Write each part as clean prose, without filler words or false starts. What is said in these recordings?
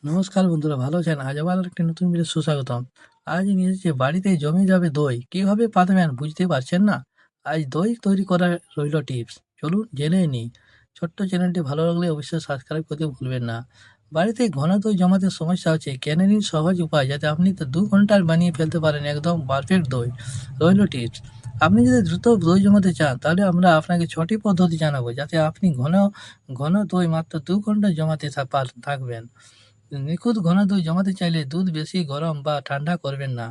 নমস্কার বন্ধুরা, ভালো আছেন? আজ আবার একটি নতুন ভিডিও সুস্বাগতম। আজ নিয়ে এসেছি বাড়িতেই জমে যাবে দই। কিভাবে পাতবেন বুঝতে পারছেন না? আজ দই তৈরি করার রইল টিপস। চলুন জেনে নিই। ছোট্ট চ্যানেলটি ভালো লাগলে অবশ্যই সাবস্ক্রাইব করতে ভুলবেন না। বাড়িতে ঘন দই জমাতে সমস্যা হচ্ছে, জেনে নিন সহজ উপায় যাতে আপনি 2 ঘন্টার বানিয়ে ফেলতে পারেন একদম পারফেক্ট দই। রইল টিপস। আপনি যদি দ্রুত দই জমাতে চান তাহলে আমরা আপনাকে 6টি পদ্ধতি জানাবো যাতে আপনি ঘন ঘন দই মাত্র 2 ঘন্টা জমাতে থাকবেন। নিখুঁত ঘন দই জমাতে চাইলে দুধ বেশি গরম বা ঠান্ডা করবেন না।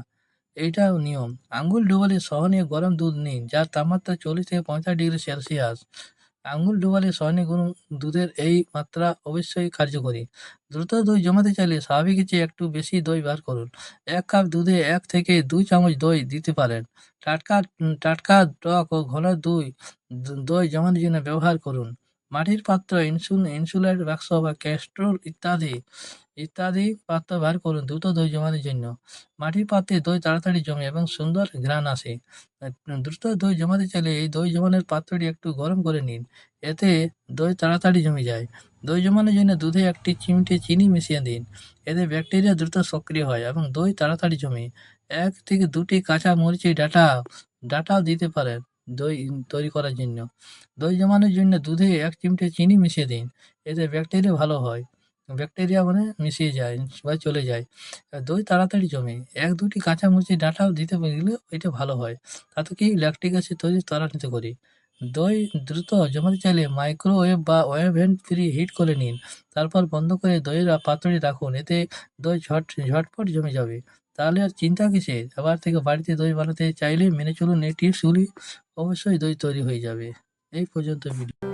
এইটাও নিয়ম। আঙুল ডুবালে সহনীয় গরম দুধ নিন যার তাপমাত্রা 40 থেকে 45 ডিগ্রি সেলসিয়াস। আঙুল ডুবালে সহনীয় গরম দুধের এই মাত্রা অবশ্যই কার্যকরী। দ্রুত দই জমাতে চাইলে স্বাভাবিকের চেয়ে একটু বেশি দই বার করুন। 1 কাপ দুধে 1 থেকে 2 চামচ দই দিতে পারেন। টাটকা টক ও ঘন দই জমানোর জন্য ব্যবহার করুন। মাটির পাত্র, ইনসুলেট বাক্স বা ক্যাস্ট্রোল ইত্যাদি পাত্র ব্যবহার করুন দ্রুত দই জমানোর জন্য। মাটির পাত্রে দই তাড়াতাড়ি জমে এবং সুন্দর ঘ্রাণ আসে। দ্রুত দই জমাতে চাইলে এই দই জমানোর পাত্রটি একটু গরম করে নিন। এতে দই তাড়াতাড়ি জমে যায়। দই জমানোর জন্য দুধে 1 চিমটে চিনি মিশিয়ে দিন। এতে ব্যাকটেরিয়া দ্রুত সক্রিয় হয় এবং দই তাড়াতাড়ি জমে। 1 থেকে 2টি কাঁচা মরিচের ডাঁটাও দিতে পারেন দই তৈরি করার জন্য। দই জমানোর জন্য দুধে 1 চিমটে চিনি মিশিয়ে দিন। এতে ব্যাকটেরিয়া ভালো হয়। ব্যাকটেরিয়া মানে মিশিয়ে যায় বা চলে যায়। দই তাড়াতাড়ি জমে। ১-২টি কাঁচামরিচের ডাঁটাও দিতে পারলে এটা ভালো হয়। তাতে কি ল্যাকটিক অ্যাসিড তৈরি ত্বরান্বিত করে। দই দ্রুত জমাতে চাইলে মাইক্রোওয়েভ বা ওভেন প্রি হিট করে নিন। তারপর বন্ধ করে দইয়ের পাত্রটি রাখুন। এতে দই ঝটপট জমে যাবে। তাহলে আর চিন্তা কিসের? এবার থেকে বাড়িতে দই বানাতে চাইলে মেনে চলুন এই টিপসগুলি। অবশ্যই দই তৈরি হয়ে যাবে। এই পর্যন্ত ভিডিও।